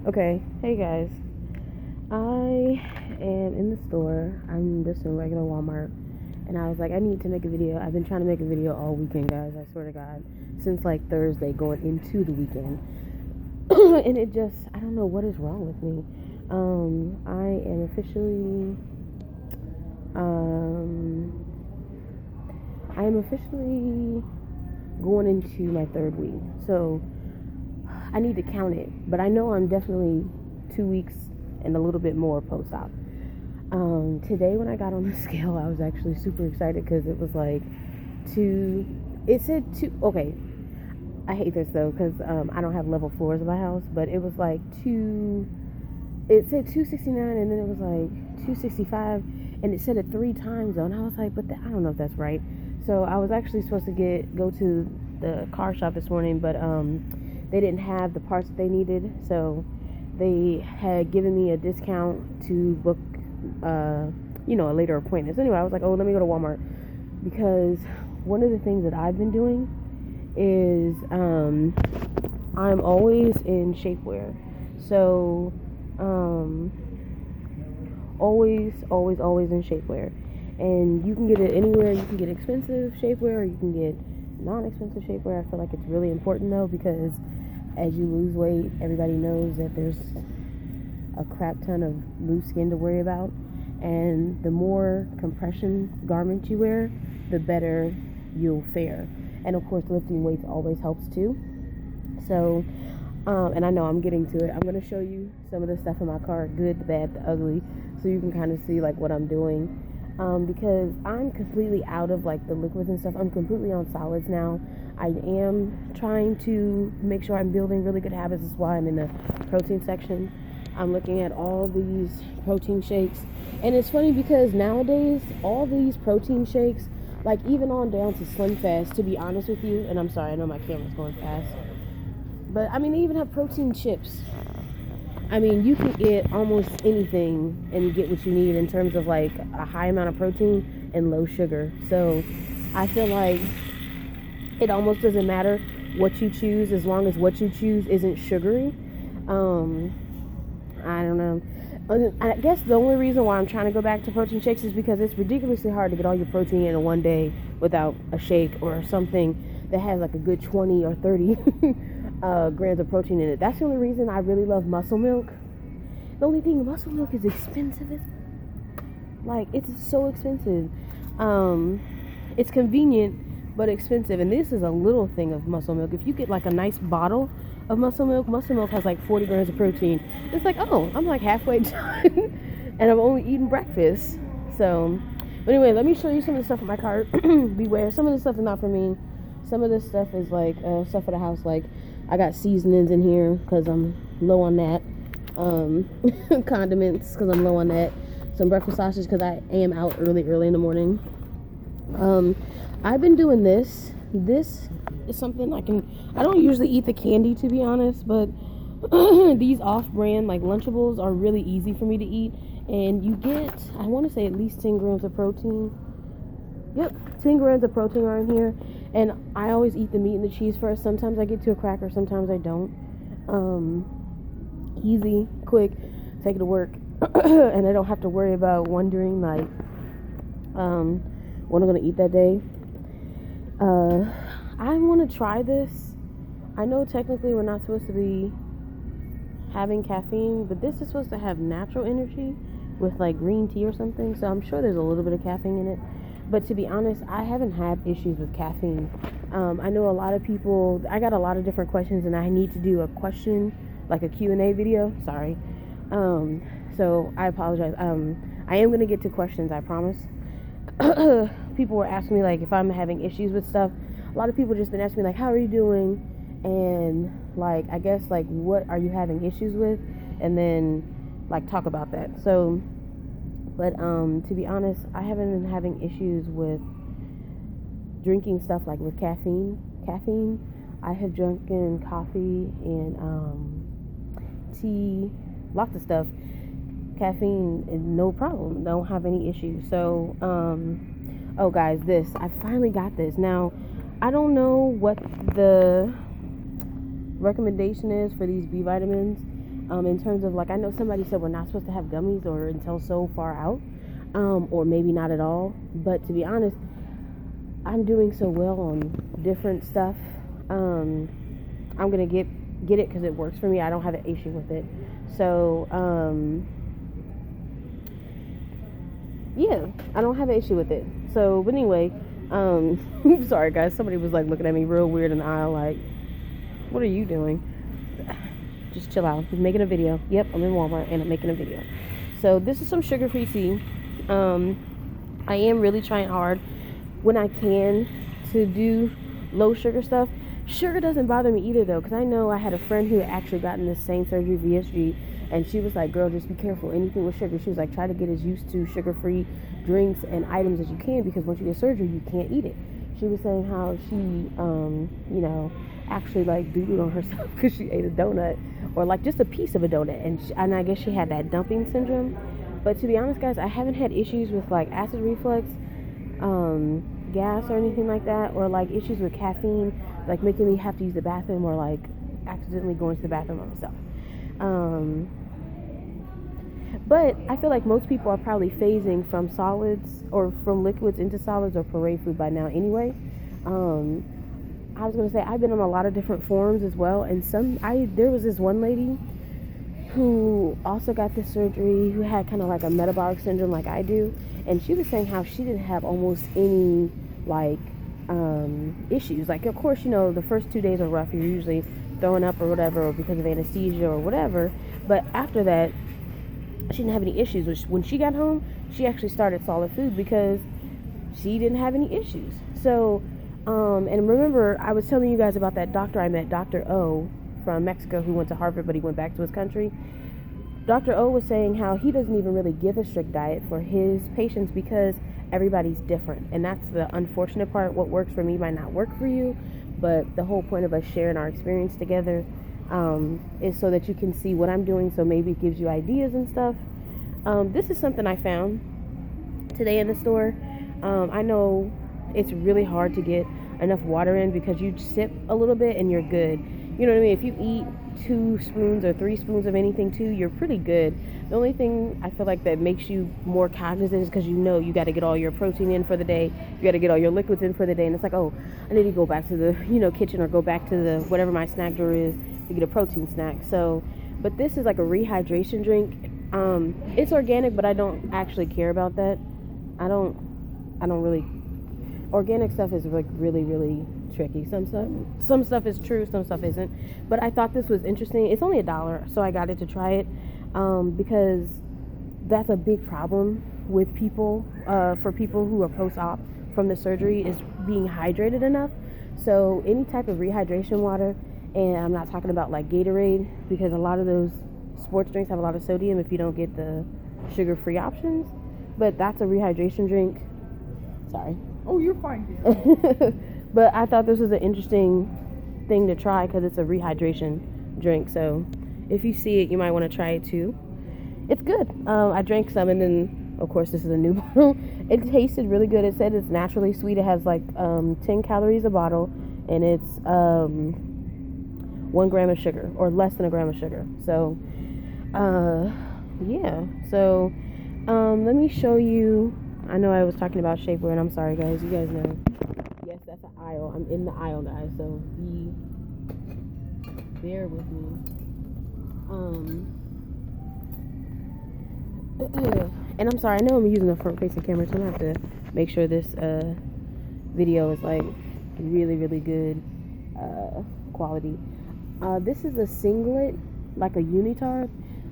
Okay, hey guys. I am in the store. I'm just in regular Walmart. And I was like, I need to make a video. I've been trying to make a video all weekend, guys. I swear to God. Since like Thursday going into the weekend. And it just, I don't know what is wrong with me. I am um, officially going into my third week. So I need to count it. But I know I'm definitely 2 weeks and a little bit more post-op. Today when I got on the scale, I was actually super excited because it was like it said two, okay, I hate this though because I don't have level floors in my house, but it was like it said 269 and then it was like 265 and it said it 3 times though, and I was like, but I don't know if that's right. So I was actually supposed to go to the car shop this morning, but they didn't have the parts that they needed, so they had given me a discount to book a later appointment. So anyway, I was like, oh, let me go to Walmart because one of the things that I've been doing is I'm always in shapewear. So always in shapewear. And you can get it anywhere. You can get expensive shapewear or you can get non-expensive shapewear. I feel like it's really important though because as you lose weight, everybody knows that there's a crap ton of loose skin to worry about, and the more compression garments you wear, the better you'll fare. And of course, lifting weights always helps too. So, and I know I'm getting to it. I'm going to show you some of the stuff in my cart, good, the bad, the ugly, so you can kind of see like what I'm doing. Because I'm completely out of like the liquids and stuff. I'm completely on solids now. I am trying to make sure I'm building really good habits. That's why I'm in the protein section. I'm looking at all these protein shakes. And it's funny because nowadays, all these protein shakes, like even on down to Slim Fast, to be honest with you, and I'm sorry, I know my camera's going fast, but I mean, they even have protein chips. I mean, you can get almost anything and get what you need in terms of like a high amount of protein and low sugar. So I feel like it almost doesn't matter what you choose as long as what you choose isn't sugary. I don't know. I guess the only reason why I'm trying to go back to protein shakes is because it's ridiculously hard to get all your protein in one day without a shake or something that has like a good 20 or 30 grams of protein in it. That's the only reason I really love Muscle Milk. The only thing, Muscle Milk is expensive. It's so expensive. It's convenient but expensive, and this is a little thing of Muscle Milk. If you get like a nice bottle of Muscle Milk has like 40 grams of protein. It's like, oh, I'm like halfway done and I'm only eating breakfast. So, but anyway, let me show you some of the stuff in my cart. Beware, some of the stuff is not for me. Some of this stuff is like stuff for the house. Like I got seasonings in here because I'm low on that. Condiments because I'm low on that. Some breakfast sausage because I am out early in the morning. I've been doing this. This is something I don't usually eat the candy, to be honest, but these off-brand like Lunchables are really easy for me to eat, and you get, I want to say, at least 10 grams of protein. Yep, 10 grams of protein are in here, and I always eat the meat and the cheese first. Sometimes I get to a cracker, sometimes I don't. Easy, quick, take it to work, and I don't have to worry about wondering like what I'm gonna eat that day. I want to try this. I know technically we're not supposed to be having caffeine, but this is supposed to have natural energy with like green tea or something, so I'm sure there's a little bit of caffeine in it. But to be honest, I haven't had issues with caffeine. I know a lot of people, I got a lot of different questions, and I need to do a question, like a Q&A video, sorry. So I apologize. I am going to get to questions, I promise. People were asking me like if I'm having issues with stuff. A lot of people just been asking me like, how are you doing, and like I guess like what are you having issues with, and then like talk about that. So but to be honest, I haven't been having issues with drinking stuff like with caffeine. I have drunken coffee and tea, lots of stuff. Caffeine is no problem, don't have any issues. So oh guys, I finally got this. Now I don't know what the recommendation is for these B vitamins. In terms of, like, I know somebody said we're not supposed to have gummies or until so far out, or maybe not at all. But to be honest, I'm doing so well on different stuff. I'm gonna get it because it works for me. I don't have an issue with it. So yeah, I don't have an issue with it. So, but anyway, sorry guys, somebody was like looking at me real weird in the aisle, like, what are you doing? Just chill out. I'm making a video. Yep, I'm in Walmart and I'm making a video. So this is some sugar-free tea. I am really trying hard when I can to do low sugar stuff. Sugar doesn't bother me either though, because I know I had a friend who had actually gotten the same surgery, VSG, and she was like, girl, just be careful, anything with sugar. She was like, try to get as used to sugar-free drinks and items as you can, because once you get surgery, you can't eat it. She was saying how she, actually like doo-dooed on herself because she ate a donut, or like just a piece of a donut, and I guess she had that dumping syndrome. But to be honest, guys, I haven't had issues with like acid reflux, gas or anything like that, or like issues with caffeine, like making me have to use the bathroom, or like accidentally going to the bathroom on myself. But I feel like most people are probably phasing from solids or from liquids into solids or pureed food by now anyway. I was gonna say, I've been on a lot of different forums as well, and there was this one lady who also got this surgery, who had kind of like a metabolic syndrome like I do, and she was saying how she didn't have almost any like issues. Like, of course, the first 2 days are rough. You're usually throwing up or whatever, or because of anesthesia or whatever, but after that she didn't have any issues. Which, when she got home, she actually started solid food because she didn't have any issues. So and remember, I was telling you guys about that doctor I met, Dr. O from Mexico, who went to Harvard, but he went back to his country. Dr. O was saying how he doesn't even really give a strict diet for his patients because everybody's different. And that's the unfortunate part. What works for me might not work for you, but the whole point of us sharing our experience together is so that you can see what I'm doing, so maybe it gives you ideas and stuff. This is something I found today in the store. I know it's really hard to get enough water in because you sip a little bit and you're good. You know what I mean? If you eat 2 spoons or 3 spoons of anything too, you're pretty good. The only thing I feel like that makes you more cognizant is because you got to get all your protein in for the day. You got to get all your liquids in for the day. And it's like, oh, I need to go back to the kitchen, or go back to the whatever my snack drawer is to get a protein snack. So, but this is like a rehydration drink. It's organic, but I don't actually care about that. I don't really. Organic stuff is like really, really tricky. Some stuff is true, some stuff isn't. But I thought this was interesting. It's only $1, so I got it to try it, because that's a big problem with people, for people who are post-op from the surgery, is being hydrated enough. So any type of rehydration water, and I'm not talking about like Gatorade, because a lot of those sports drinks have a lot of sodium if you don't get the sugar-free options. But that's a rehydration drink. Sorry. Oh, you're fine, dear. But I thought this was an interesting thing to try because it's a rehydration drink. So if you see it, you might want to try it too. It's good. I drank some, and then of course this is a new bottle. It tasted really good. It said it's naturally sweet. It has like 10 calories a bottle, and it's 1 gram of sugar, or less than a gram of sugar. So yeah. So let me show you. I know I was talking about shapewear, and I'm sorry guys, you guys know. Yes, that's an aisle. I'm in the aisle, guys, so bear with me. And I'm sorry, I know I'm using a front facing camera, so I'm gonna have to make sure this video is like really, really good quality. This is a singlet, like a unitard.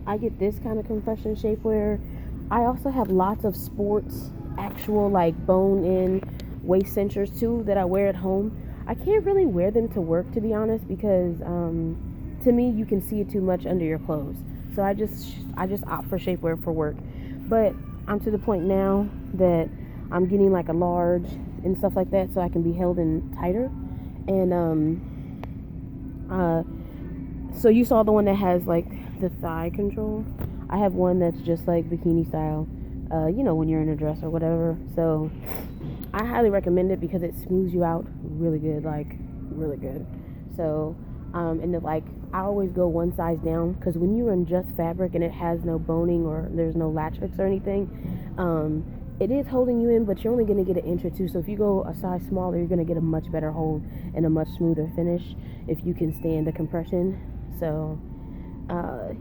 I get this kind of compression shapewear. I also have lots of sports, actual like bone-in waist cinchers too that I wear at home. I can't really wear them to work, to be honest, because to me you can see it too much under your clothes. So I just opt for shapewear for work. But I'm to the point now that I'm getting like a large and stuff like that, so I can be held in tighter. And so you saw the one that has like the thigh control. I have one that's just like bikini style, when you're in a dress or whatever. So I highly recommend it because it smooths you out really good, like really good. So and it like I always go one size down, because when you're in just fabric and it has no boning or there's no latch hooks or anything, it is holding you in, but you're only going to get an inch or two. So if you go a size smaller, you're going to get a much better hold and a much smoother finish if you can stand the compression. So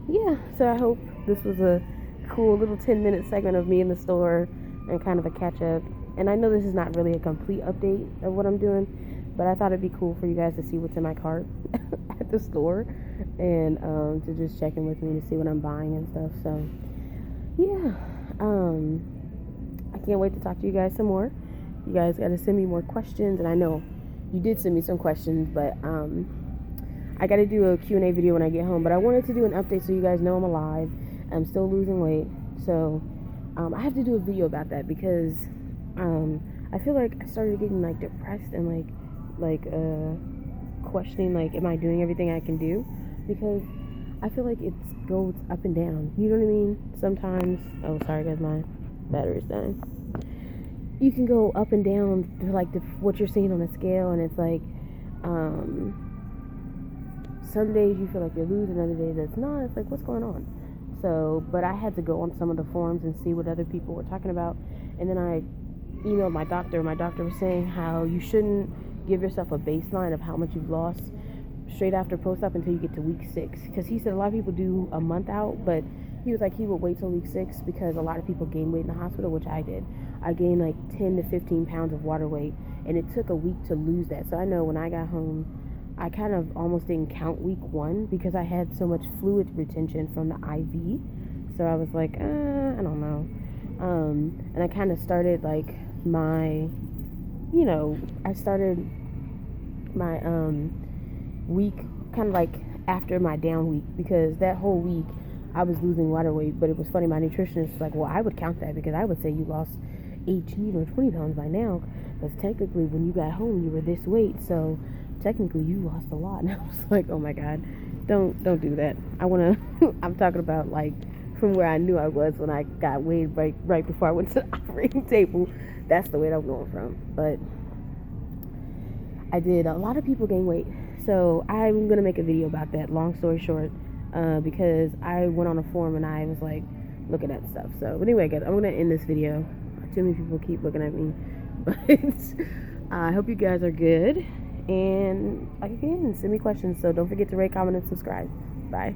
yeah, so I hope this was a cool little 10-minute segment of me in the store and kind of a catch up. And I know this is not really a complete update of what I'm doing, but I thought it'd be cool for you guys to see what's in my cart at the store, and to just check in with me to see what I'm buying and stuff. So yeah, I can't wait to talk to you guys some more. You guys got to send me more questions, and I know you did send me some questions, but I got to do a Q&A video when I get home. But I wanted to do an update so you guys know I'm alive. I'm still losing weight, so I have to do a video about that, because I feel like I started getting like depressed and like questioning, like, am I doing everything I can do? Because I feel like it goes up and down. You know what I mean? Sometimes, oh sorry guys, my battery's dying. You can go up and down to like what you're seeing on the scale, and it's like some days you feel like you're losing, other days it's not. It's like, what's going on? So, but I had to go on some of the forums and see what other people were talking about, and then I emailed my doctor. My doctor was saying how you shouldn't give yourself a baseline of how much you've lost straight after post-op until you get to week 6, because he said a lot of people do a month out, but he was like he would wait till week 6 because a lot of people gain weight in the hospital, which I did. I gained like 10 to 15 pounds of water weight, and it took a week to lose that. So I know when I got home, I kind of almost didn't count week 1 because I had so much fluid retention from the IV. So I was like, I don't know. And I kind of started like my, I started my week kind of like after my down week, because that whole week I was losing water weight. But it was funny, my nutritionist was like, well, I would count that, because I would say you lost 18 or 20 pounds by now, because technically when you got home you were this weight, so technically you lost a lot. And I was like, oh my god, don't do that. I'm talking about like from where I knew I was when I got weighed right before I went to the operating table. That's the weight I'm going from. But I did, a lot of people gain weight, so I'm gonna make a video about that, long story short, because I went on a forum and I was like looking at stuff. So but anyway guys, I'm gonna end this video. Too many people keep looking at me, but I hope you guys are good, and again, send me questions. So don't forget to rate, comment, and subscribe. Bye.